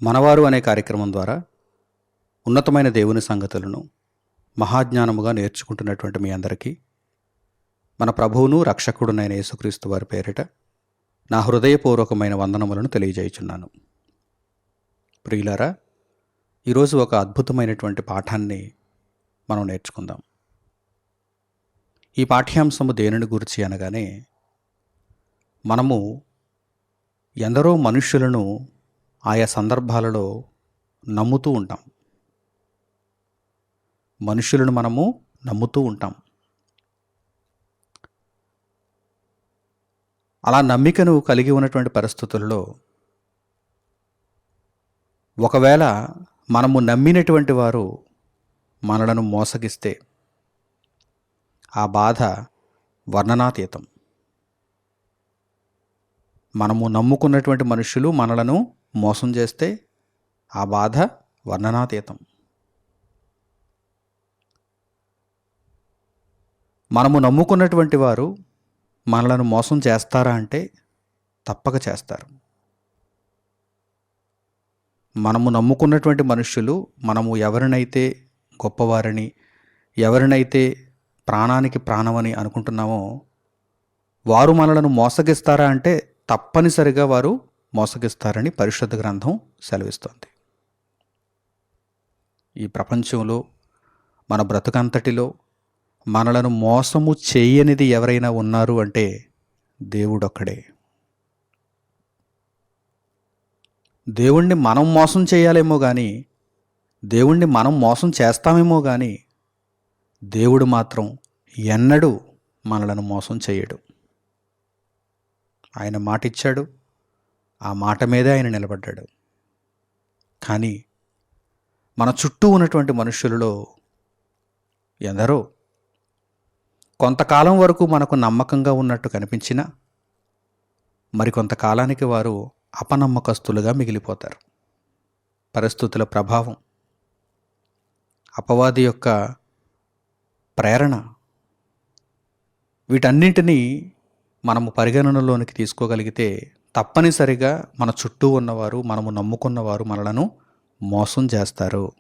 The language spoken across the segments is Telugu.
మనవారు అనే కార్యక్రమం ద్వారా ఉన్నతమైన దేవుని సంగతులను మహాజ్ఞానముగా నేర్చుకుంటున్నటువంటి మీ అందరికీ మన ప్రభువును రక్షకుడునైన యేసుక్రీస్తు వారి పేరిట నా హృదయపూర్వకమైన వందనములను తెలియజేయుచున్నాను. ప్రియులారా, ఈరోజు ఒక అద్భుతమైనటువంటి పాఠాన్ని మనం నేర్చుకుందాం. ఈ పాఠ్యాంశము దేనిని గురించి అనగానే, మనము ఎందరో మనుష్యులను ఆయా సందర్భాలలో నమ్ముతూ ఉంటాం. మనుషులను మనము నమ్ముతూ ఉంటాం. అలా నమ్మికను కలిగి ఉన్నటువంటి పరిస్థితుల్లో ఒకవేళ మనము నమ్మినటువంటి వారు మనలను మోసగిస్తే ఆ బాధ వర్ణనాతీతం. మనము నమ్ముకున్నటువంటి మనుషులు మనలను మోసం చేస్తే ఆ బాధ వర్ణనాతీతం. మనము నమ్ముకున్నటువంటి వారు మనలను మోసం చేస్తారా అంటే తప్పక చేస్తారు. మనము నమ్ముకున్నటువంటి మనుష్యులు మనము ఎవరినైతే గొప్పవారని, ఎవరినైతే ప్రాణానికి ప్రాణమని అనుకుంటున్నామో వారు మనలను మోసగిస్తారా అంటే తప్పనిసరిగా వారు మోసగిస్తారని పరిశుద్ధ గ్రంథం సెలవిస్తోంది. ఈ ప్రపంచంలో మన బ్రతుకంతటిలో మనలను మోసము చేయనిది ఎవరైనా ఉన్నారు అంటే దేవుడొక్కడే. దేవుణ్ణి మనం మోసం చేయాలేమో కానీ, దేవుణ్ణి మనం మోసం చేస్తామేమో కానీ, దేవుడు మాత్రం ఎన్నడూ మనలను మోసం చేయడు. ఆయన మాట ఇచ్చాడు, ఆ మాట మీదే ఆయన నిలబడ్డాడు. కానీ మన చుట్టూ ఉన్నటువంటి మనుషులలో ఎందరో కొంతకాలం వరకు మనకు నమ్మకంగా ఉన్నట్టు కనిపించినా మరికొంతకాలానికి వారు అపనమ్మకస్తులుగా మిగిలిపోతారు. పరిస్థితుల ప్రభావం, అపవాది యొక్క ప్రేరణ, వీటన్నింటినీ మనము పరిగణనలోనికి తీసుకోగలిగితే తప్పనిసరిగా మన చుట్టూ ఉన్నవారు, మనము నమ్ముకున్నవారు మనలను మోసం చేస్తారు.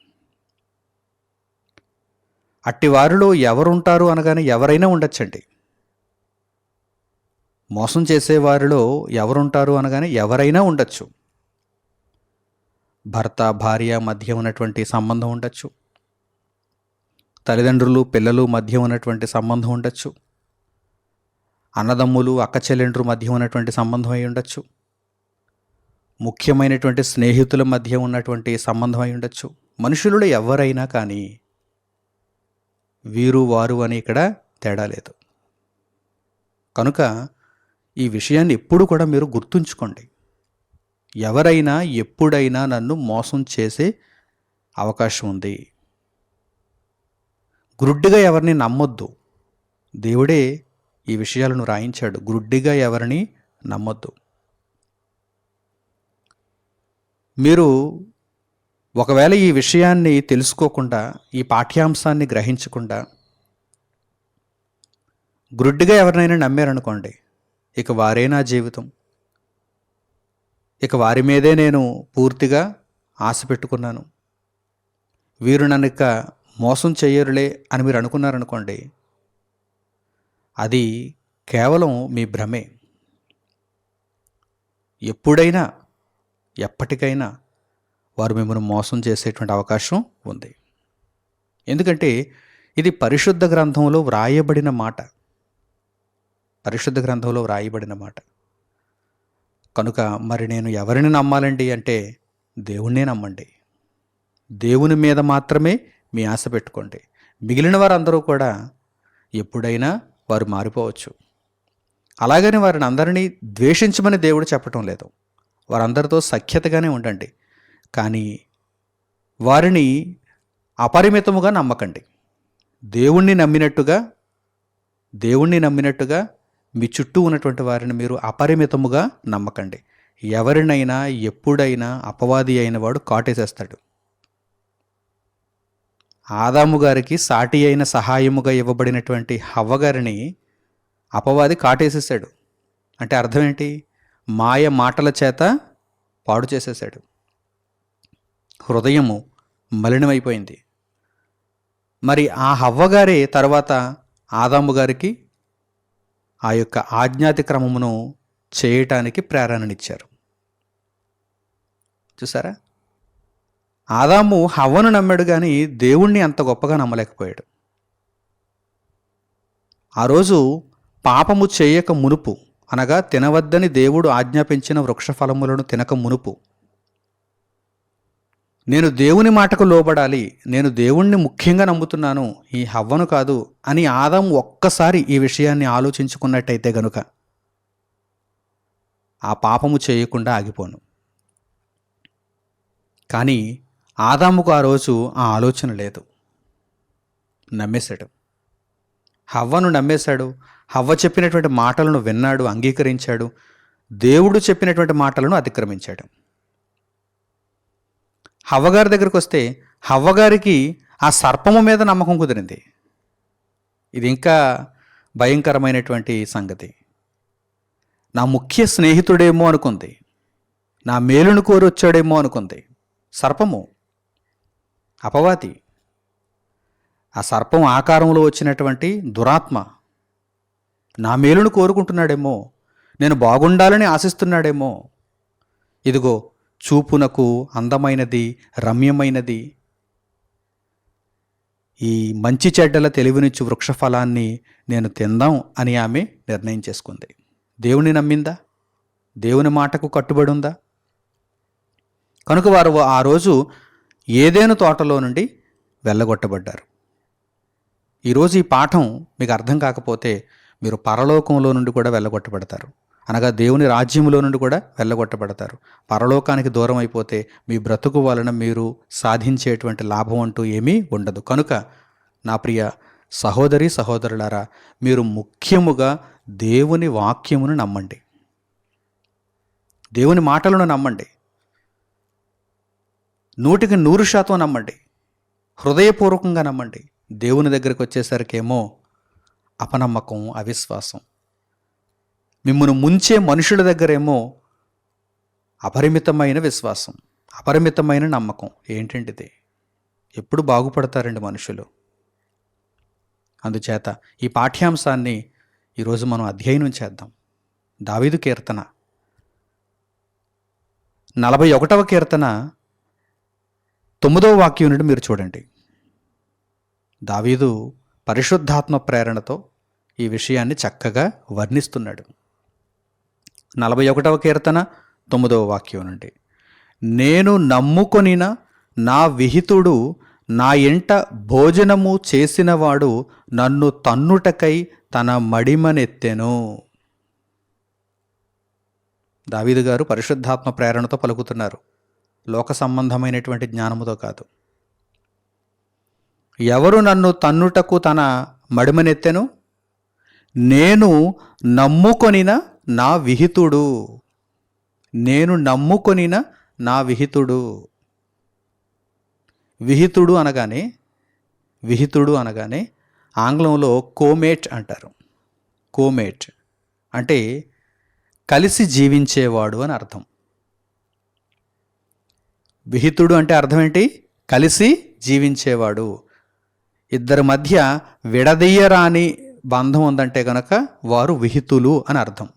అట్టి వారిలో ఎవరుంటారు అనగానే ఎవరైనా ఉండొచ్చండి. మోసం చేసేవారిలో ఎవరుంటారు అనగానే ఎవరైనా ఉండొచ్చు. భర్త భార్య మధ్య ఉన్నటువంటి సంబంధం ఉండొచ్చు. తల్లిదండ్రులు పిల్లలు మధ్య ఉన్నటువంటి సంబంధం ఉండొచ్చు. అన్నదమ్ములు అక్క చెల్లెండ్రు మధ్య ఉన్నటువంటి సంబంధం అయి ఉండొచ్చు. ముఖ్యమైనటువంటి స్నేహితుల మధ్య ఉన్నటువంటి సంబంధం అయి ఉండొచ్చు. మనుషులలో ఎవరైనా కానీ వీరు వారు అని ఇక్కడ తేడా లేదు. కనుక ఈ విషయాన్ని ఎప్పుడు కూడా మీరు గుర్తుంచుకోండి. ఎవరైనా ఎప్పుడైనా నన్ను మోసం చేసే అవకాశం ఉంది. గుడ్డిగా ఎవరిని నమ్మొద్దు. దేవుడే ఈ విషయాలను రాయించాడు. గుడ్డిగా ఎవరిని నమ్మొద్దు. మీరు ఒకవేళ ఈ విషయాన్ని తెలుసుకోకుండా, ఈ పాఠ్యాంశాన్ని గ్రహించకుండా గుడ్డిగా ఎవరినైనా నమ్మారనుకోండి, ఇక వారే నా జీవితం, ఇక వారి మీదే నేను పూర్తిగా ఆశ పెట్టుకున్నాను, వీరు నన్ను ఇక మోసం చెయ్యరులే అని మీరు అనుకున్నారనుకోండి, అది కేవలం మీ భ్రమే. ఎప్పుడైనా ఎప్పటికైనా వారు మిమ్మల్ని మోసం చేసేటువంటి అవకాశం ఉంది. ఎందుకంటే ఇది పరిశుద్ధ గ్రంథంలో వ్రాయబడిన మాట. పరిశుద్ధ గ్రంథంలో వ్రాయబడిన మాట. కనుక మరి నేను ఎవరిని నమ్మాలండి అంటే దేవుణ్ణే నమ్మండి. దేవుని మీద మాత్రమే మీ ఆశ పెట్టుకోండి. మిగిలిన వారందరూ కూడా ఎప్పుడైనా వారు మారిపోవచ్చు. అలాగని వారిని అందరినీ ద్వేషించమని దేవుడు చెప్పటం లేదు. వారందరితో సఖ్యతగానే ఉండండి. కానీ వారిని అపరిమితముగా నమ్మకండి. దేవుణ్ణి నమ్మినట్టుగా మీ చుట్టూ ఉన్నటువంటి వారిని మీరు అపరిమితముగా నమ్మకండి. ఎవరినైనా ఎప్పుడైనా అపవాది అయిన వాడు కాటేసేస్తాడు. ఆదాము గారికి సాటి అయిన సహాయముగా ఇవ్వబడినటువంటి హవ్వ గారిని అపవాది కాటేసేసాడు. అంటే అర్థం ఏంటి? మాయ మాటల చేత పాడు చేసేసాడు. హృదయము మలినమైపోయింది. మరి ఆ హవ్వగారే తర్వాత ఆదాము గారికి ఆ యొక్క ఆజ్ఞాతిక్రమమును చేయటానికి ప్రేరణనిచ్చారు. చూసారా? ఆదాము హవ్వను నమ్మాడు కానీ దేవుణ్ణి అంత గొప్పగా నమ్మలేకపోయాడు. ఆ రోజు పాపము చేయక మునుపు, అనగా తినవద్దని దేవుడు ఆజ్ఞాపించిన వృక్షఫలములను తినక మునుపు, నేను దేవుని మాటకు లోబడాలి, నేను దేవుణ్ణి ముఖ్యంగా నమ్ముతున్నాను, ఈ హవ్వను కాదు అని ఆదాము ఒక్కసారి ఈ విషయాన్ని ఆలోచించుకున్నట్టయితే గనుక ఆ పాపము చేయకుండా ఆగిపోను. కానీ ఆదాముకు ఆ రోజు ఆ ఆలోచన లేదు. నమ్మేశాడు. హవ్వను నమ్మేశాడు. హవ్వ చెప్పినటువంటి మాటలను విన్నాడు, అంగీకరించాడు. దేవుడు చెప్పినటువంటి మాటలను అతిక్రమించాడు. హవ్వగారి దగ్గరికి వస్తే హవ్వగారికి ఆ సర్పము మీద నమ్మకం కుదిరింది. ఇది ఇంకా భయంకరమైనటువంటి సంగతి. నా ముఖ్య స్నేహితుడేమో అనుకుంది, నా మేలును కోరి వచ్చాడేమో అనుకుంది. సర్పము, అపవాది, ఆ సర్పం ఆకారంలో వచ్చినటువంటి దురాత్మ నా మేలును కోరుకుంటున్నాడేమో, నేను బాగుండాలని ఆశిస్తున్నాడేమో. ఇదిగో చూపునకు అందమైనది, రమ్యమైనది, ఈ మంచి చెడ్డల తెలివినిచ్చు వృక్షఫలాన్ని నేను తిందాం అని ఆమె నిర్ణయం చేసుకుంది. దేవుని నమ్మిందా? దేవుని మాటకు కట్టుబడి ఉందా? కనుక వారు ఆ రోజు ఏదేను తోటలో నుండి వెళ్ళగొట్టబడ్డారు. ఈరోజు ఈ పాఠం మీకు అర్థం కాకపోతే మీరు పరలోకంలో నుండి కూడా వెళ్ళగొట్టబడతారు, అనగా దేవుని రాజ్యంలో నుండి కూడా వెళ్ళగొట్టబడతారు. పరలోకానికి దూరం అయిపోతే మీ బ్రతుకు వలన మీరు సాధించేటువంటి లాభం అంటూ ఏమీ ఉండదు. కనుక నా ప్రియ సహోదరి సహోదరులారా, మీరు ముఖ్యముగా దేవుని వాక్యమును నమ్మండి, దేవుని మాటలను నమ్మండి, 100% నమ్మండి, హృదయపూర్వకంగా నమ్మండి. దేవుని దగ్గరికి వచ్చేసరికేమో అపనమ్మకం, అవిశ్వాసం. మిమ్మల్ని ముంచే మనుషుల దగ్గరేమో అపరిమితమైన విశ్వాసం, అపరిమితమైన నమ్మకం. ఏంటంటిది? ఎప్పుడు బాగుపడతారండి మనుషులు? అందుచేత ఈ పాఠ్యాంశాన్ని ఈరోజు మనం అధ్యయనం చేద్దాం. దావీదు కీర్తన 41వ కీర్తన 9వ వాక్యం నుండి మీరు చూడండి. దావీదు పరిశుద్ధాత్మ ప్రేరణతో ఈ విషయాన్ని చక్కగా వర్ణిస్తున్నాడు. 41వ కీర్తన 9వ వాక్యం నుండి, నేను నమ్ముకొనిన నా విహితుడు నా ఎంట భోజనము చేసినవాడు నన్ను తన్నుటకై తన మడిమనెత్తెను. దావీదు గారు పరిశుద్ధాత్మ ప్రేరణతో పలుకుతున్నారు, లోక సంబంధమైనటువంటి జ్ఞానముతో కాదు. ఎవరు నన్ను తన్నుటకు తన మడిమనెత్తెను? నేను నమ్ముకొనిన నా విహితుడు. నేను నమ్ముకొనిన నా విహితుడు. విహితుడు అనగానే ఆంగ్లంలో కోమేట్ అంటారు. కోమేట్ అంటే కలిసి జీవించేవాడు అని అర్థం. విహితుడు అంటే అర్థం ఏంటి? కలిసి జీవించేవాడు. ఇద్దరి మధ్య విడదీయరాని బంధం ఉందంటే గనక వారు విహితులు అని అర్థం.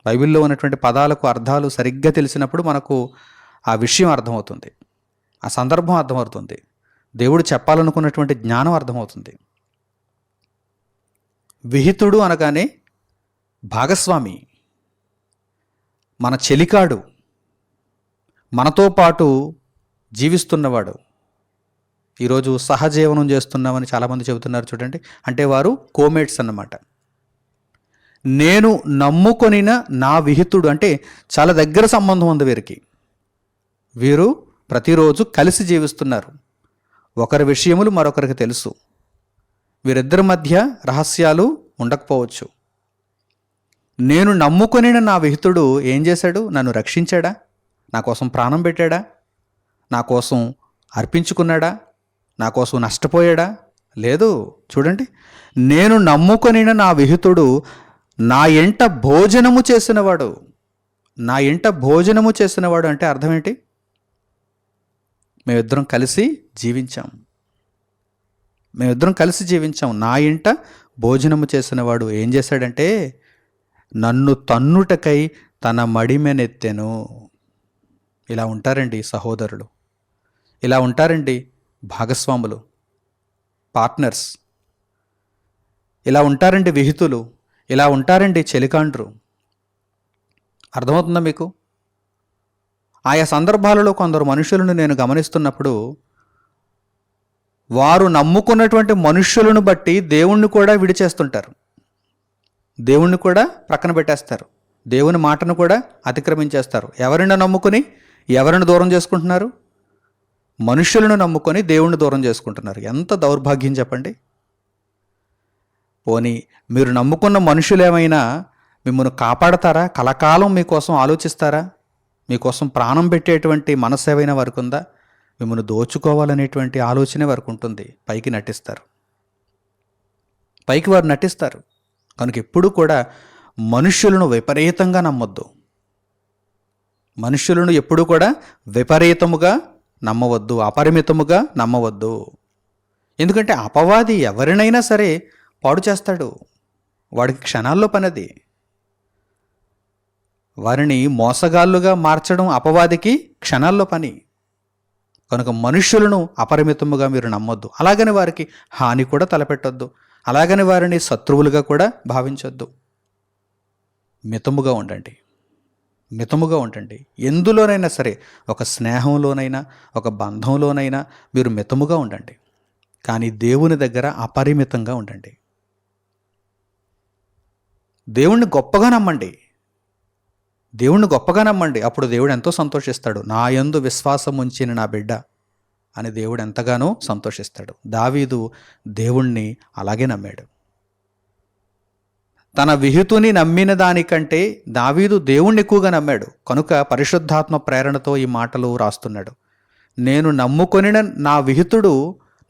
బైబిల్లో ఉన్నటువంటి పదాలకు అర్థాలు సరిగ్గా తెలిసినప్పుడు మనకు ఆ విషయం అర్థమవుతుంది, ఆ సందర్భం అర్థమవుతుంది, దేవుడు చెప్పాలనుకున్నటువంటి జ్ఞానం అర్థమవుతుంది. విహితుడు అనగానే భాగస్వామి, మన చెలికాడు, మనతో పాటు జీవిస్తున్నవాడు. ఈరోజు సహజీవనం చేస్తున్నామని చాలామంది చెబుతున్నారు చూడండి, అంటే వారు కోమేట్స్ అన్నమాట. నేను నమ్ముకొనిన నా విహితుడు అంటే చాలా దగ్గర సంబంధం ఉంది వీరికి. వీరు ప్రతిరోజు కలిసి జీవిస్తున్నారు. ఒకరి విషయములు మరొకరికి తెలుసు. వీరిద్దరి మధ్య రహస్యాలు ఉండకపోవచ్చు. నేను నమ్ముకొనిన నా విహితుడు ఏం చేశాడు? నన్ను రక్షించాడా? నా కోసం ప్రాణం పెట్టాడా? నా కోసం అర్పించుకున్నాడా? నా కోసం నష్టపోయాడా? లేదు. చూడండి, నేను నమ్ముకొనిన నా విహితుడు నా ఇంట భోజనము చేసినవాడు. నా ఇంట భోజనము చేసినవాడు అంటే అర్థం ఏంటి? మేమిద్దరం కలిసి జీవించాం. నా ఇంట భోజనము చేసినవాడు ఏం చేశాడంటే నన్ను తన్నుటకై తన మడిమెనెత్తెను. ఇలా ఉంటారండి సహోదరులు, ఇలా ఉంటారండి భాగస్వాములు, పార్ట్నర్స్, ఇలా ఉంటారండి విహితులు, ఇలా ఉంటారండి చెలికాండ్రు. అర్థమవుతుందా మీకు? ఆయా సందర్భాలలో కొందరు మనుషులను నేను గమనిస్తున్నప్పుడు వారు నమ్ముకున్నటువంటి మనుష్యులను బట్టి దేవుణ్ణి కూడా విడిచేస్తుంటారు, దేవుణ్ణి కూడా ప్రక్కన పెట్టేస్తారు, దేవుని మాటను కూడా అతిక్రమించేస్తారు. ఎవరిని నమ్ముకుని ఎవరిని దూరం చేసుకుంటున్నారు? మనుష్యులను నమ్ముకొని దేవుణ్ణి దూరం చేసుకుంటున్నారు. ఎంత దౌర్భాగ్యం చెప్పండి. పోనీ మీరు నమ్ముకున్న మనుషులేమైనా మిమ్మల్ని కాపాడతారా? కలకాలం మీకోసం ఆలోచిస్తారా? మీకోసం ప్రాణం పెట్టేటువంటి మనసు ఏమైనా వారికి ఉందా? మిమ్మల్ని దోచుకోవాలనేటువంటి ఆలోచనే వారికి ఉంటుంది. పైకి వారు నటిస్తారు. కనుక ఎప్పుడూ కూడా మనుష్యులను విపరీతంగా నమ్మొద్దు. మనుష్యులను ఎప్పుడూ కూడా విపరీతముగా నమ్మవద్దు, అపరిమితముగా నమ్మవద్దు. ఎందుకంటే అపవాది ఎవరినైనా సరే పాడు చేస్తాడు. వాడికి క్షణాల్లో పనది. వారిని మోసగాళ్ళుగా మార్చడం అపవాదికి క్షణాల్లో పని. కనుక మనుష్యులను అపరిమితముగా మీరు నమ్మొద్దు. అలాగని వారికి హాని కూడా తలపెట్టొద్దు. అలాగని వారిని శత్రువులుగా కూడా భావించొద్దు. మితముగా ఉండండి. ఎందులోనైనా సరే, ఒక స్నేహంలోనైనా ఒక బంధంలోనైనా మీరు మితముగా ఉండండి. కానీ దేవుని దగ్గర అపరిమితంగా ఉండండి. దేవుణ్ణి గొప్పగా నమ్మండి. అప్పుడు దేవుడు ఎంతో సంతోషిస్తాడు. నా యందు విశ్వాసం ఉంచిన నా బిడ్డ అని దేవుడు ఎంతగానో సంతోషిస్తాడు. దావీదు దేవుణ్ణి అలాగే నమ్మాడు. తన విహితుని నమ్మిన దానికంటే దావీదు దేవుణ్ణి ఎక్కువగా నమ్మాడు. కనుక పరిశుద్ధాత్మ ప్రేరణతో ఈ మాటలు రాస్తున్నాడు. నేను నమ్ముకొనిన నా విహితుడు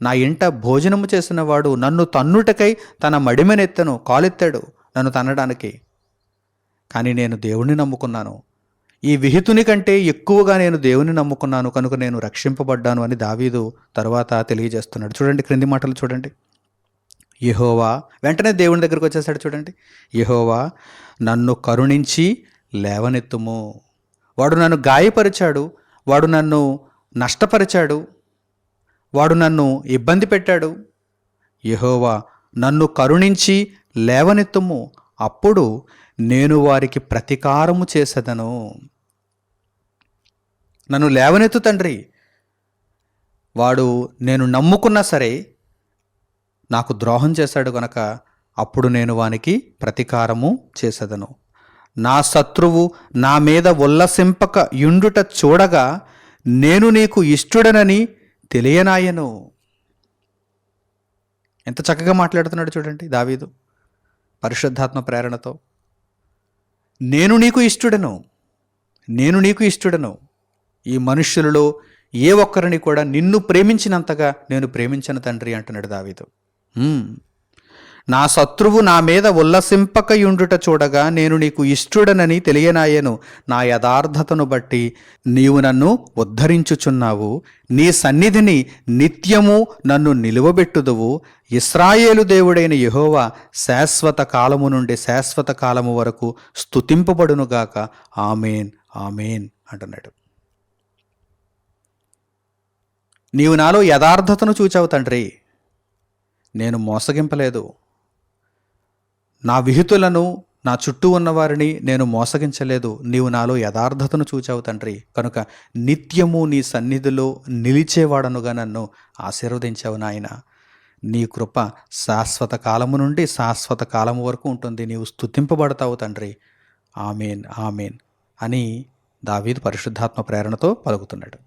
నా ఇంట భోజనము చేసిన వాడు నన్ను తన్నుటకై తన మడిమెనెత్తెను. కాలెత్తాడు నన్ను తన్నడానికి. కానీ నేను దేవుణ్ణి నమ్ముకున్నాను. ఈ విహితుని కంటే ఎక్కువగా నేను దేవుని నమ్ముకున్నాను, కనుక నేను రక్షింపబడ్డాను అని దావీదు తర్వాత తెలియజేస్తున్నాడు. చూడండి, క్రింది మాటలు చూడండి. యెహోవా, వెంటనే దేవుని దగ్గరికి వచ్చేసాడు. చూడండి, యెహోవా నన్ను కరుణించి లేవనెత్తుము. వాడు నన్ను గాయపరిచాడు, వాడు నన్ను నష్టపరిచాడు, వాడు నన్ను ఇబ్బంది పెట్టాడు. యెహోవా నన్ను కరుణించి లేవనెత్తుము, అప్పుడు నేను వారికి ప్రతీకారము చేసేదను. నన్ను లేవనెత్తు తండ్రి. వాడు నేను నమ్ముకున్నా సరే నాకు ద్రోహం చేశాడు గనక అప్పుడు నేను వానికి ప్రతీకారము చేసేదను. నా శత్రువు నా మీద ఉల్లసింపక యుండుట చూడగా నేను నీకు ఇష్టుడనని తెలియనాయను. ఎంత చక్కగా మాట్లాడుతున్నాడు చూడండి దావీదు పరిశుద్ధాత్మ ప్రేరణతో. నేను నీకు ఇష్టుడను. ఈ మనుష్యులలో ఏ ఒక్కరిని కూడా నిన్ను ప్రేమించినంతగా నేను ప్రేమించను తండ్రి అంటున్నాడు దావీదు. నా శత్రువు నా మీద ఉల్లసింపకయుండుట చూడగా నేను నీకు ఇష్టుడనని తెలియనాయను. నా యథార్థతను బట్టి నీవు నన్ను ఉద్ధరించుచున్నావు. నీ సన్నిధిని నిత్యము నన్ను నిలువబెట్టుదువు. ఇశ్రాయేలు దేవుడైన యెహోవా శాశ్వత కాలము నుండి శాశ్వత కాలము వరకు స్తుతింపబడునుగాక. ఆమేన్, ఆమేన్ అంటున్నాడు. నీవు నాలో యథార్థతను చూచావు తండ్రి. నేను మోసగింపలేదు. నా విహితులను, నా చుట్టూ ఉన్నవారిని నేను మోసగించలేదు. నీవు నాలో యథార్థతను చూచావు తండ్రి. కనుక నిత్యము నీ సన్నిధిలో నిలిచేవాడనుగా నన్ను ఆశీర్వదించావు నాయన. నీ కృప శాశ్వత కాలము నుండి శాశ్వత కాలము వరకు ఉంటుంది. నీవు స్తుతింపబడతావు తండ్రి. ఆమేన్, ఆమేన్ అని దావీదు పరిశుద్ధాత్మ ప్రేరణతో పలుకుతున్నాడు.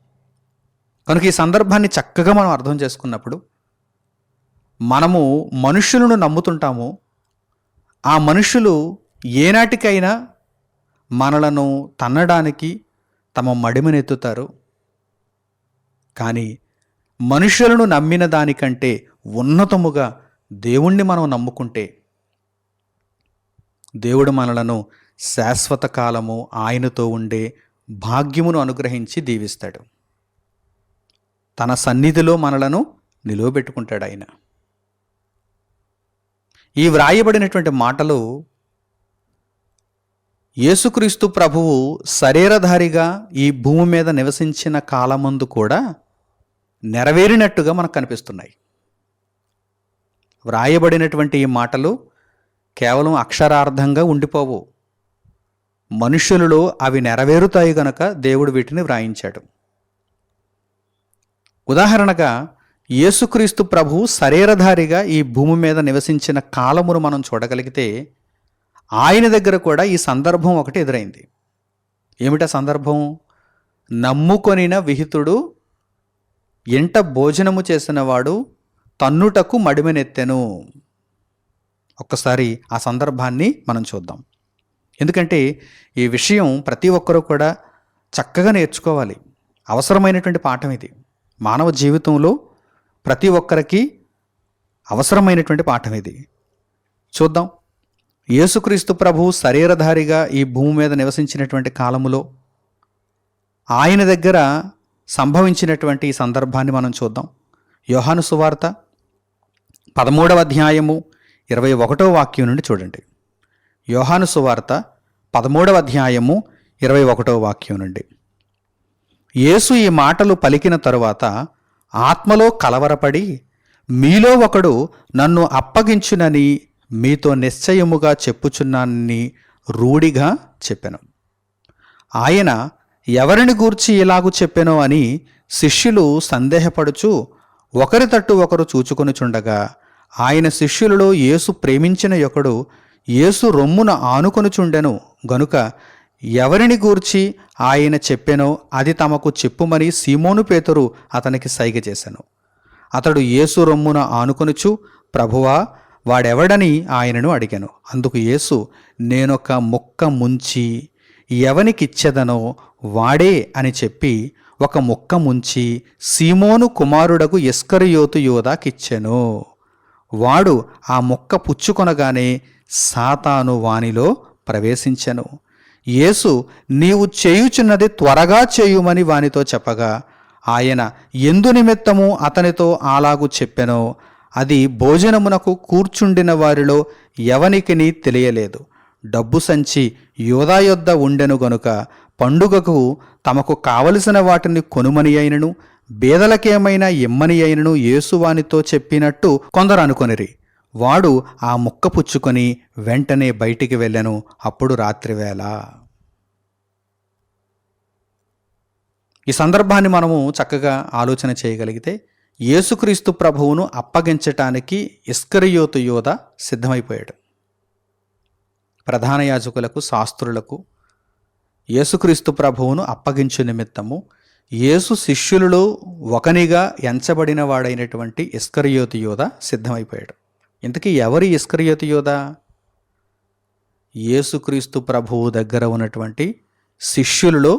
కనుక ఈ సందర్భాన్ని చక్కగా మనం అర్థం చేసుకున్నప్పుడు మనము మనుష్యులను నమ్ముతుంటాము. ఆ మనుషులు ఏనాటికైనా మనలను తన్నడానికి తమ మడిమనెత్తుతారు. కానీ మనుషులను నమ్మిన దానికంటే ఉన్నతముగా దేవుణ్ణి మనం నమ్ముకుంటే దేవుడు మనలను శాశ్వత కాలము ఆయనతో ఉండే భాగ్యమును అనుగ్రహించి దీవిస్తాడు. తన సన్నిధిలో మనలను నిలువబెట్టుకుంటాడు ఆయన. ఈ వ్రాయబడినటువంటి మాటలు యేసుక్రీస్తు ప్రభువు శరీరధారిగా ఈ భూమి మీద నివసించిన కాలమందు కూడా నెరవేరినట్టుగా మనకు కనిపిస్తున్నాయి. వ్రాయబడినటువంటి ఈ మాటలు కేవలం అక్షరార్థంగా ఉండిపోవు. మనుషులలో అవి నెరవేరుతాయి గనక దేవుడు వీటిని వ్రాయించాడు. ఉదాహరణగా యేసుక్రీస్తు ప్రభువు శరీరధారిగా ఈ భూమి మీద నివసించిన కాలమును మనం చూడగలిగితే ఆయన దగ్గర కూడా ఈ సందర్భం ఒకటి ఎదురైంది. ఏమిటా సందర్భం? నమ్ముకొనిన విహితుడు ఎంట భోజనము చేసినవాడు తన్నుటకు మడిమెనెత్తెను. ఒక్కసారి ఆ సందర్భాన్ని మనం చూద్దాం. ఎందుకంటే ఈ విషయం ప్రతి ఒక్కరూ కూడా చక్కగా నేర్చుకోవాలి. అవసరమైనటువంటి పాఠం ఇది. మానవ జీవితంలో ప్రతి ఒక్కరికి అవసరమైనటువంటి పాఠం ఇది. చూద్దాం. యేసుక్రీస్తు ప్రభువు శరీరధారిగా ఈ భూమి మీద నివసించినటువంటి కాలములో ఆయన దగ్గర సంభవించినటువంటి ఈ సందర్భాన్ని మనం చూద్దాం. యోహాను సువార్త 13వ అధ్యాయము 21వ వాక్యం నుండి చూడండి. యోహాను సువార్త 13వ అధ్యాయము 21వ వాక్యం నుండి. యేసు ఈ మాటలు పలికిన తరువాత ఆత్మలో కలవరపడి, మీలో ఒకడు నన్ను అప్పగించునని మీతో నిశ్చయముగా చెప్పుచున్నానని రూఢిగా చెప్పెను. ఆయన ఎవరిని గూర్చి ఇలాగు చెప్పెనో అని శిష్యులు సందేహపడుచు ఒకరి తట్టు ఒకరు చూచుకొనుచుండగా, ఆయన శిష్యులలో యేసు ప్రేమించిన ఒకడు యేసు రొమ్మున ఆనుకొనుచుండెను గనుక ఎవరిని గూర్చి ఆయన చెప్పెనో అది తమకు చెప్పుమని సీమోను పేతురు అతనికి సైగ చేశాను. అతడు యేసు రొమ్మున ఆనుకొనుచు, ప్రభువా, వాడెవడని ఆయనను అడిగాను. అందుకు యేసు, నేనొక ముక్క ముంచి ఎవనికిచ్చెదనో వాడే అని చెప్పి ఒక ముక్క ముంచి సీమోను కుమారుడకు ఇస్కరియోతు యోదాకిచ్చెను. వాడు ఆ ముక్క పుచ్చుకొనగానే సాతాను వానిలో ప్రవేశించెను. యేసు, నీవు చేయుచున్నది త్వరగా చేయుమని వానితో చెప్పగా, ఆయన ఎందు నిమిత్తము అతనితో అలాగు చెప్పెనో అది భోజనమునకు కూర్చుండిన వారిలో ఎవనికిని తెలియలేదు. డబ్బు సంచి యోదా యొద్ద ఉండెను గనుక పండుగకు తమకు కావలసిన వాటిని కొనుమని అయినను బేదలకేమైనా ఇమ్మని అయినను యేసు వానితో చెప్పినట్టు కొందరు అనుకొనిరి. వాడు ఆ ముక్క పుచ్చుకొని వెంటనే బయటికి వెళ్ళెను. అప్పుడు రాత్రివేళ. ఈ సందర్భాన్ని మనము చక్కగా ఆలోచన చేయగలిగితే, యేసుక్రీస్తు ప్రభువును అప్పగించటానికి ఇస్కరియోతు యోధ సిద్ధమైపోయాడు. ప్రధాన యాజకులకు, శాస్త్రులకు యేసుక్రీస్తు ప్రభువును అప్పగించు నిమిత్తము యేసు శిష్యులలో ఒకనిగా ఎంచబడిన వాడైనటువంటి ఇస్కరియోతు యోధ సిద్ధమైపోయాడు. ఇంతకీ ఎవరి ఇస్కరియోతు యోధ? యేసుక్రీస్తు ప్రభువు దగ్గర ఉన్నటువంటి శిష్యులలో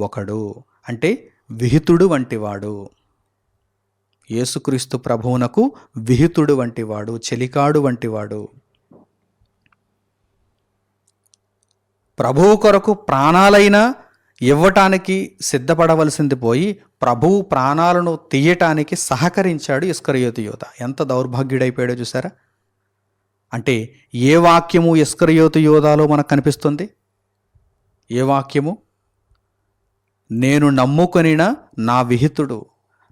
ఒకడు, అంటే విహితుడు వంటివాడు. యేసుక్రీస్తు ప్రభువునకు విహితుడు వంటివాడు, చెలికాడు వంటివాడు. ప్రభువు కొరకు ప్రాణాలైనా ఇవ్వటానికి సిద్ధపడవలసింది పోయి ప్రభువు ప్రాణాలను తీయటానికి సహకరించాడు ఇస్కరియోతు యోధ. ఎంత దౌర్భాగ్యుడైపోయాడో చూసారా? అంటే ఏ వాక్యము ఇస్కరియోతు యోధాలో మనకు కనిపిస్తుంది? ఏ వాక్యము? నేను నమ్ముకొనిన నా విహితుడు,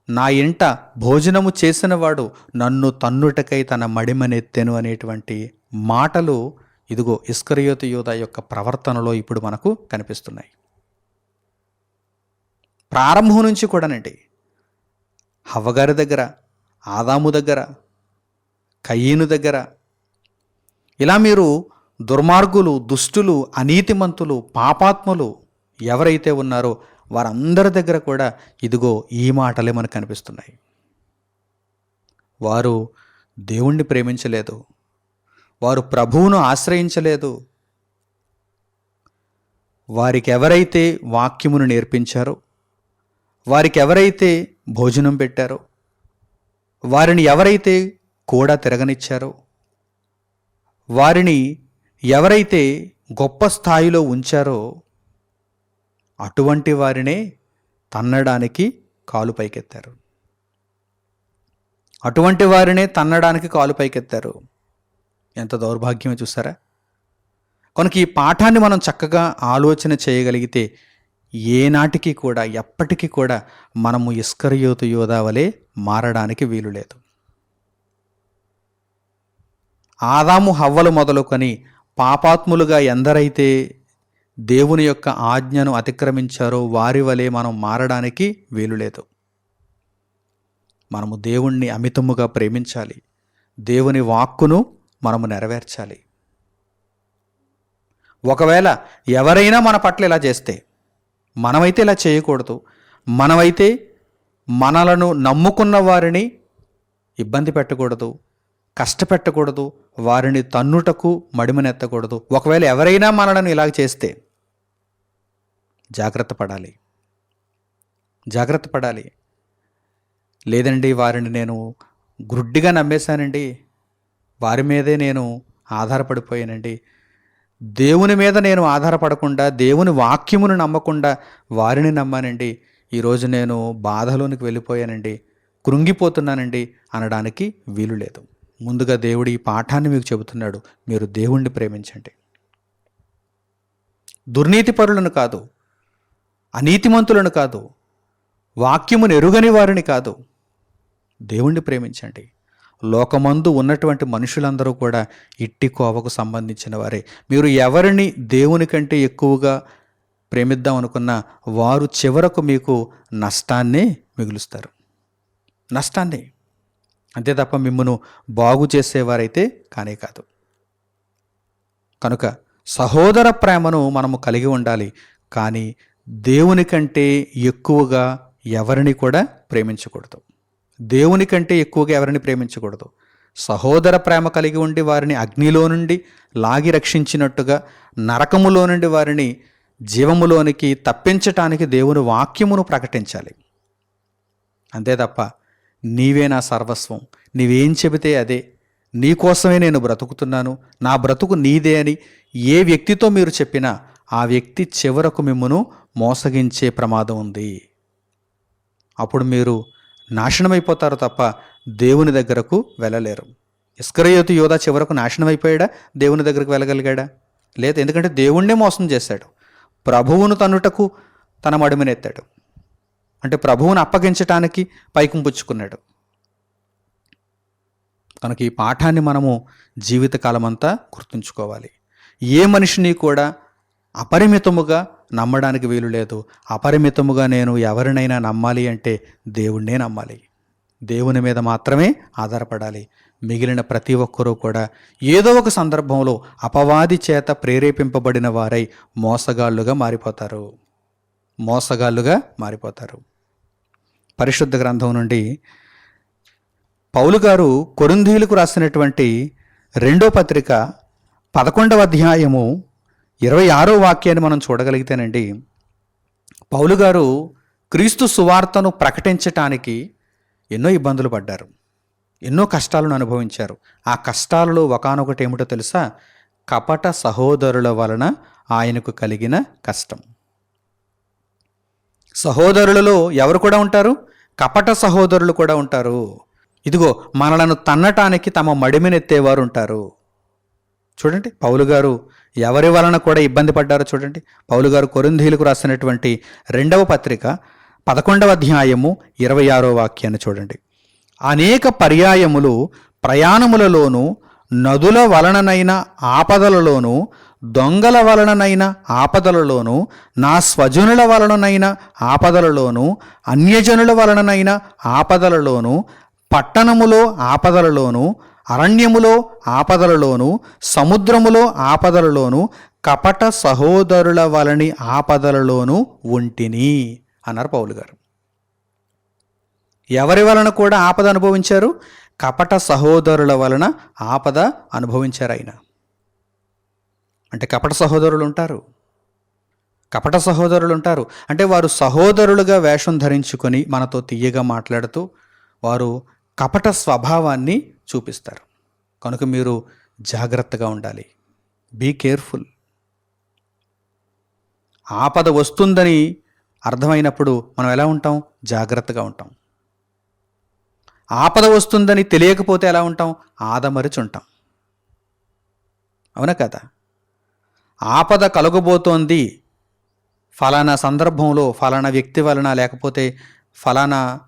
నా ఇంట భోజనము చేసినవాడు నన్ను తన్నుటకై తన మడిమనెత్తెను అనేటువంటి మాటలు ఇదిగో ఇస్కరియోతు యోధ యొక్క ప్రవర్తనలో ఇప్పుడు మనకు కనిపిస్తున్నాయి. ప్రారంభం నుంచి కూడానండి, హవ్వగారి దగ్గర, ఆదాము దగ్గర, కయీను దగ్గర, ఇలా మీరు దుర్మార్గులు, దుష్టులు, అనీతిమంతులు, పాపాత్ములు ఎవరైతే ఉన్నారో వారందరి దగ్గర కూడా ఇదిగో ఈ మాటలే మనకు కనిపిస్తున్నాయి. వారు దేవుణ్ణి ప్రేమించలేదు, వారు ప్రభువును ఆశ్రయించలేదు. వారికి ఎవరైతే వాక్యమును నేర్పించారో, వారికి ఎవరైతే భోజనం పెట్టారో, వారిని ఎవరైతే కూడా తిరగనిచ్చారో, వారిని ఎవరైతే గొప్ప స్థాయిలో ఉంచారో అటువంటి వారినే తన్నడానికి కాలు పైకెత్తారు. అటువంటి వారినే తన్నడానికి కాలు పైకెత్తారు. ఎంత దౌర్భాగ్యమో చూసారా? కనుక ఈ పాఠాన్ని మనం చక్కగా ఆలోచన చేయగలిగితే ఏనాటికి కూడా, ఎప్పటికీ కూడా మనము ఇస్కరియోతు యోధా వలె మారడానికి వీలు లేదు. ఆదాము హవ్వలు మొదలుకొని పాపాత్ములుగా ఎందరైతే దేవుని యొక్క ఆజ్ఞను అతిక్రమించారో వారి వలె మనం మారడానికి వీలు లేదు. మనము దేవుణ్ణి అమితముగా ప్రేమించాలి. దేవుని వాక్కును మనము నెరవేర్చాలి. ఒకవేళ ఎవరైనా మన పట్ల ఇలా చేస్తే, మనమైతే ఇలా చేయకూడదు. మనమైతే మనలను నమ్ముకున్న వారిని ఇబ్బంది పెట్టకూడదు, కష్టపెట్టకూడదు, వారిని తన్నుటకు మడిమనెత్తకూడదు. ఒకవేళ ఎవరైనా మనలను ఇలాగ చేస్తే జాగ్రత్త పడాలి, జాగ్రత్త పడాలి. లేదండి వారిని నేను గుడ్డిగా నమ్మేశానండి, వారి మీదే నేను ఆధారపడిపోయానండి, దేవుని మీద నేను ఆధారపడకుండా దేవుని వాక్యమును నమ్మకుండా వారిని నమ్మానండి, ఈరోజు నేను బాధలోనికి వెళ్ళిపోయానండి, కృంగిపోతున్నానండి అనడానికి వీలు లేదు. ముందుగా దేవుడు ఈ పాఠాన్ని మీకు చెబుతున్నాడు. మీరు దేవుణ్ణి ప్రేమించండి. దుర్నీతిపరులను కాదు, అనీతిమంతులను కాదు, వాక్యమును ఎరుగని వారిని కాదు, దేవుణ్ణి ప్రేమించండి. లోకమందు ఉన్నటువంటి మనుషులందరూ కూడా ఇట్టి కోవకు సంబంధించిన వారే. మీరు ఎవరిని దేవుని కంటే ఎక్కువగా ప్రేమిద్దాం అనుకున్నా వారు చివరకు మీకు నష్టాన్నే మిగులుస్తారు, నష్టాన్ని. అంతే తప్ప మిమ్మును బాగు చేసేవారైతే కానే కాదు. కనుక సహోదర ప్రేమను మనము కలిగి ఉండాలి. కానీ దేవుని కంటే ఎక్కువగా ఎవరిని కూడా ప్రేమించకూడదు. దేవుని కంటే ఎక్కువగా ఎవరిని ప్రేమించకూడదు. సహోదర ప్రేమ కలిగి ఉండి వారిని అగ్నిలో నుండి లాగి రక్షించినట్టుగా నరకములో నుండి వారిని జీవములోనికి తప్పించటానికి దేవుని వాక్యమును ప్రకటించాలి. అంతే తప్ప నీవే నా సర్వస్వం, నీవేం చెబితే అదే, నీకోసమే నేను బ్రతుకుతున్నాను, నా బ్రతుకు నీదే అని ఏ వ్యక్తితో మీరు చెప్పినా ఆ వ్యక్తి చివరకు మిమ్మును మోసగించే ప్రమాదం ఉంది. అప్పుడు మీరు నాశనమైపోతారు తప్ప దేవుని దగ్గరకు వెళ్ళలేరు. ఇస్కరియోతు యోధా చివరకు నాశనం అయిపోయాడా? దేవుని దగ్గరకు వెళ్ళగలిగాడా? లేదు. ఎందుకంటే దేవుణ్ణే మోసం చేశాడు. ప్రభువును తన్నుటకు తన మడిమనెత్తాడు. అంటే ప్రభువును అప్పగించటానికి పైకం పుచ్చుకున్నాడు. కనుక ఈ పాఠాన్ని మనము జీవితకాలం అంతా గుర్తుంచుకోవాలి. ఏ మనిషిని కూడా అపరిమితముగా నమ్మడానికి వీలు లేదు. అపరిమితముగా నేను ఎవరినైనా నమ్మాలి అంటే దేవుణ్ణే నమ్మాలి, దేవుని మీద మాత్రమే ఆధారపడాలి. మిగిలిన ప్రతి ఒక్కరూ కూడా ఏదో ఒక సందర్భంలో అపవాది చేత ప్రేరేపింపబడిన వారై మోసగాళ్ళుగా మారిపోతారు, మోసగాళ్ళుగా మారిపోతారు. పరిశుద్ధ గ్రంథం నుండి పౌలు గారు కొరింథీయులకు రాసినటువంటి 2వ పత్రిక 11వ అధ్యాయము 26వ వాక్యాన్ని మనం చూడగలిగితేనండి, పౌలు గారు క్రీస్తు సువార్తను ప్రకటించటానికి ఎన్నో ఇబ్బందులు పడ్డారు, ఎన్నో కష్టాలను అనుభవించారు. ఆ కష్టాలలో ఒకానొకటి ఏమిటో తెలుసా? కపట సహోదరుల వలన ఆయనకు కలిగిన కష్టం. సహోదరులలో ఎవరు కూడా ఉంటారు? కపట సహోదరులు కూడా ఉంటారు. ఇదిగో మనలను తన్నటానికి తమ మడిమెనెత్తేవారు ఉంటారు. చూడండి పౌలు గారు ఎవరి వలన కూడా ఇబ్బంది పడ్డారో చూడండి. పౌలు గారు కొరింథీయులకు రాసినటువంటి 2వ పత్రిక 11వ అధ్యాయము 26వ వాక్యాన్ని చూడండి. అనేక పర్యాయములు ప్రయాణములలోనూ, నదుల వలననైన ఆపదలలోనూ, దొంగల వలననైన ఆపదలలోనూ, నా స్వజనుల వలననైన ఆపదలలోనూ, అన్యజనుల వలననైన ఆపదలలోనూ, పట్టణములో ఆపదలలోనూ, అరణ్యములో ఆపదలలోనూ, సముద్రములో ఆపదలలోనూ, కపట సహోదరుల వలని ఆపదలలోనూ ఉంటిని అన్నారు పౌలు గారు. ఎవరి వలన కూడా ఆపద అనుభవించారు? కపట సహోదరుల వలన ఆపద అనుభవించారు ఆయన. అంటే కపట సహోదరులు ఉంటారు, కపట సహోదరులు ఉంటారు. అంటే వారు సహోదరులుగా వేషం ధరించుకొని మనతో తీయగా మాట్లాడుతూ వారు కపట స్వభావాన్ని చూపిస్తారు. కనుక మీరు జాగ్రత్తగా ఉండాలి. Be careful. ఆపద వస్తుందని అర్థమైనప్పుడు మనం ఎలా ఉంటాం? జాగ్రత్తగా ఉంటాం. ఆపద వస్తుందని తెలియకపోతే ఎలా ఉంటాం? ఆదమరిచి ఉంటాం. అవునా కదా? ఆపద కలగబోతోంది ఫలానా సందర్భంలో, ఫలానా వ్యక్తి వలన, లేకపోతే ఫలానా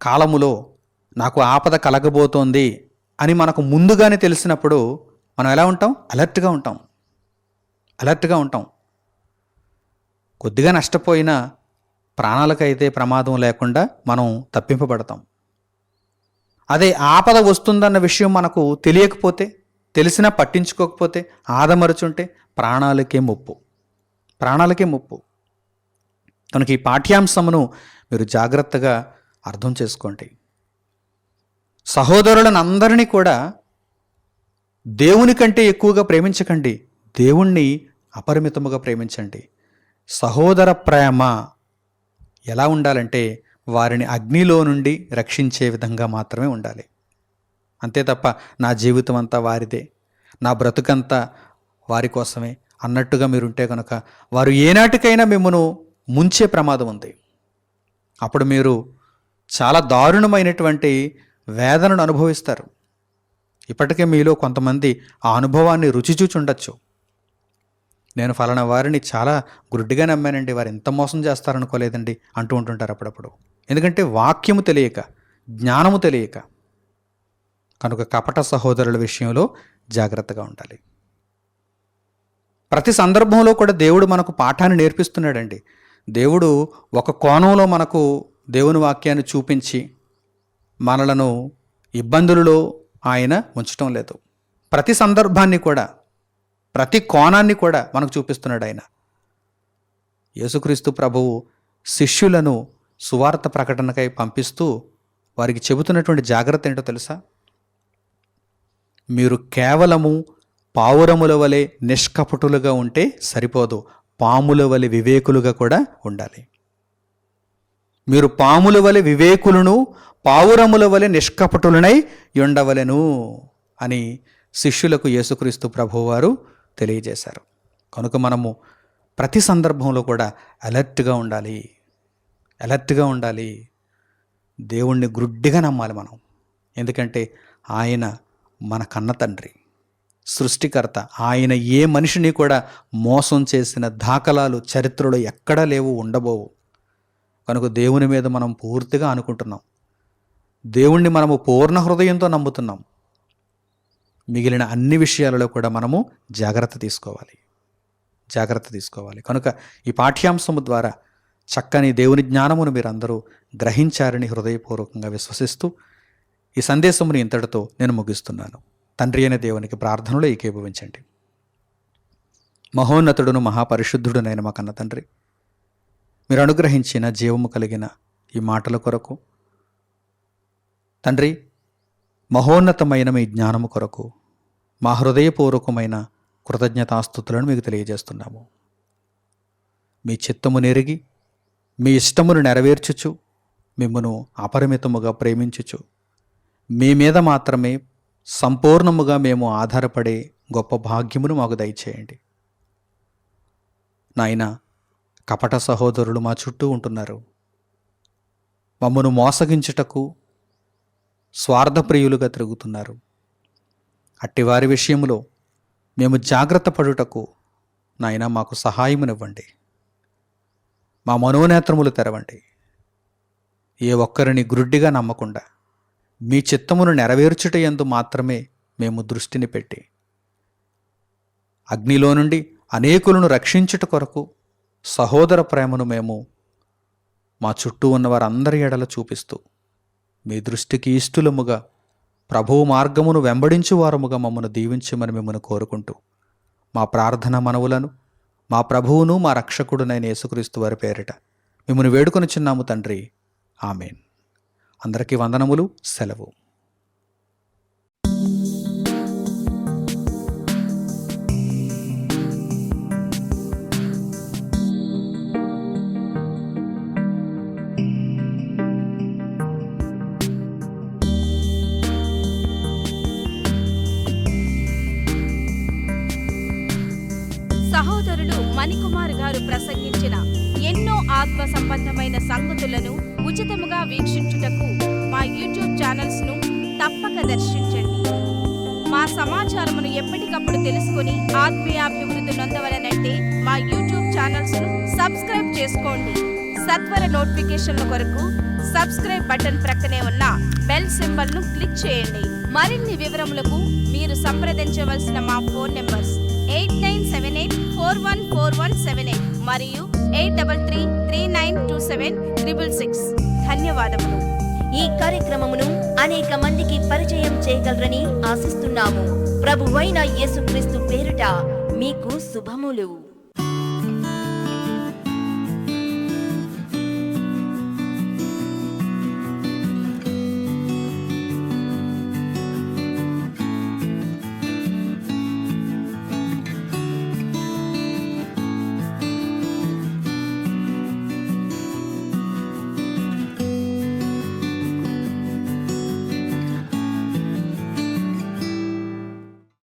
కాలములో నాకు ఆపద కలగబోతోంది అని మనకు ముందుగానే తెలిసినప్పుడు మనం ఎలా ఉంటాం? అలర్ట్గా ఉంటాం. అలర్ట్గా ఉంటాం. కొద్దిగా నష్టపోయినా ప్రాణాలకైతే ప్రమాదం లేకుండా మనం తప్పింపబడతాం. అదే ఆపద వస్తుందన్న విషయం మనకు తెలియకపోతే, తెలిసినా పట్టించుకోకపోతే, ఆదమరుచుంటే ప్రాణాలకే ముప్పు. ప్రాణాలకే ముప్పు. కనుక ఈ పాఠ్యాంశమును మీరు జాగ్రత్తగా అర్థం చేసుకోండి. సహోదరులను అందరినీ కూడా దేవుని కంటే ఎక్కువగా ప్రేమించకండి, దేవుణ్ణి అపరిమితముగా ప్రేమించండి. సహోదర ప్రేమ ఎలా ఉండాలంటే వారిని అగ్నిలో నుండి రక్షించే విధంగా మాత్రమే ఉండాలి. అంతే తప్ప నా జీవితం అంతా వారిదే, నా బ్రతుకంతా వారి కోసమే అన్నట్టుగా మీరుంటే కనుక వారు ఏనాటికైనా మిమ్మను ముంచే ప్రమాదం ఉంది. అప్పుడు మీరు చాలా దారుణమైనటువంటి వేదనను అనుభవిస్తారు. ఇప్పటికే మీలో కొంతమంది ఆ అనుభవాన్ని రుచి చూచి ఉండొచ్చు. నేను ఫలానా వారిని చాలా గుడ్డిగా నమ్మానండి, వారు ఎంత మోసం చేస్తారనుకోలేదండి అంటూ ఉంటుంటారు అప్పుడప్పుడు. ఎందుకంటే వాక్యము తెలియక, జ్ఞానము తెలియక. కనుక కపట సహోదరుల విషయంలో జాగ్రత్తగా ఉండాలి. ప్రతి సందర్భంలో కూడా దేవుడు మనకు పాఠాన్ని నేర్పిస్తున్నాడండి. దేవుడు ఒక కోణంలో మనకు దేవుని వాక్యాన్ని చూపించి మనలను ఇబ్బందులలో ఆయన ఉంచటం లేదు. ప్రతి సందర్భాన్ని కూడా, ప్రతి కోణాన్ని కూడా మనకు చూపిస్తున్నాడు ఆయన. యేసుక్రీస్తు ప్రభువు శిష్యులను సువార్త ప్రకటనకై పంపిస్తూ వారికి చెబుతున్నటువంటి జాగ్రత్త ఏంటో తెలుసా? మీరు కేవలము పావురముల వలె నిష్కపటులుగా ఉంటే సరిపోదు, పాముల వలె వివేకులుగా కూడా ఉండాలి. మీరు పాముల వలె వివేకులను, పావురముల వలె నిష్కపటులనై ఉండవలెను అని శిష్యులకు యేసుక్రీస్తు ప్రభువారు తెలియజేశారు. కనుక మనము ప్రతి సందర్భంలో కూడా అలర్ట్గా ఉండాలి. అలర్ట్గా ఉండాలి. దేవుణ్ణి గ్రుడ్డిగా నమ్మాలి మనం. ఎందుకంటే ఆయన మన కన్న తండ్రి, సృష్టికర్త. ఆయన ఏ మనిషిని కూడా మోసం చేసిన దాఖలాలు చరిత్రలో ఎక్కడా లేవు, ఉండబోవు. కనుక దేవుని మీద మనం పూర్తిగా అనుకుంటున్నాం. దేవుణ్ణి మనము పూర్ణ హృదయంతో నమ్ముతున్నాం. మిగిలిన అన్ని విషయాలలో కూడా మనము జాగ్రత్త తీసుకోవాలి. జాగ్రత్త తీసుకోవాలి. కనుక ఈ పాఠ్యాంశము ద్వారా చక్కని దేవుని జ్ఞానమును మీరందరూ గ్రహించారని హృదయపూర్వకంగా విశ్వసిస్తూ ఈ సందేశమును ఇంతటితో నేను ముగిస్తున్నాను. తండ్రి అయిన దేవునికి ప్రార్థనలో ఏకీభవించండి. మహోన్నతుడును మహాపరిశుద్ధుడునైన మా కన్న తండ్రి, మీరు అనుగ్రహించిన జీవము కలిగిన ఈ మాటల కొరకు తండ్రి, మహోన్నతమైన మీ జ్ఞానము కొరకు మా హృదయపూర్వకమైన కృతజ్ఞతాస్తుతులను మీకు తెలియజేస్తున్నాము. మీ చిత్తము నెరిగి మీ ఇష్టమును నెరవేర్చుచు మిమ్మను అపరిమితముగా ప్రేమించుచు మీ మీద మాత్రమే సంపూర్ణముగా మేము ఆధారపడే గొప్ప భాగ్యమును మాకు దయచేయండి. నాయన, కపట సహోదరులు మా చుట్టూ ఉంటున్నారు. మమ్మను మోసగించుటకు స్వార్థప్రియులుగా తిరుగుతున్నారు. అట్టివారి విషయంలో మేము జాగ్రత్త పడుటకు నాయన మాకు సహాయమునివ్వండి. మా మనోనేత్రములు తెరవండి. ఏ ఒక్కరిని గురుడ్డిగా నమ్మకుండా మీ చిత్తమును నెరవేర్చుట యందు మాత్రమే మేము దృష్టిని పెట్టి అగ్నిలో నుండి అనేకులను రక్షించుట కొరకు సహోదర ప్రేమను మేము మా చుట్టూ ఉన్న వారందరి ఎడల చూపిస్తూ మీ దృష్టికి ఇష్టలముగా ప్రభువు మార్గమును వెంబడించు వారముగా మమ్మను దీవించమని మిమ్మల్ని కోరుకుంటూ మా ప్రార్థన మనవులను మా ప్రభువును మా రక్షకుడునైన యేసుక్రీస్తు వారి పేరిట మిమ్మల్ని వేడుకొనుచున్నాము తండ్రి. ఆమేన్. అందరికీ వందనములు. సెలవు. సహోదరులు మణికుమార్ గారు ప్రసంగించిన ఎన్నో ఆత్మ సంబంధమైన సంగతులను ఉచితముగా వీక్షించుటకు మా యూట్యూబ్ ఛానల్స్ ను తప్పక దర్శించండి. మా సమాచారమును ఎప్పటికప్పుడు తెలుసుకుని ఆత్మీయాభివృద్ధి నొందవలనంటే మా యూట్యూబ్ ఛానల్స్ ను సబ్స్క్రైబ్ చేసుకోండి. సత్వర నోటిఫికేషన్ల కొరకు సబ్స్క్రైబ్ బటన్ ప్రక్కనే ఉన్న బెల్ సింబల్ ను క్లిక్ చేయండి. మరిన్ని వివరములకు మీరు సంప్రదించవలసిన మా ఫోన్ నెంబర్స్ 8978414178 మరియు 8333927666. ధన్యవాదములు. ఈ కార్యక్రమమును అనేక మందికి పరిచయం చేయగలరని ఆశిస్తున్నాము. ప్రభువైన యేసుక్రీస్తు పేరిట మీకు శుభములు.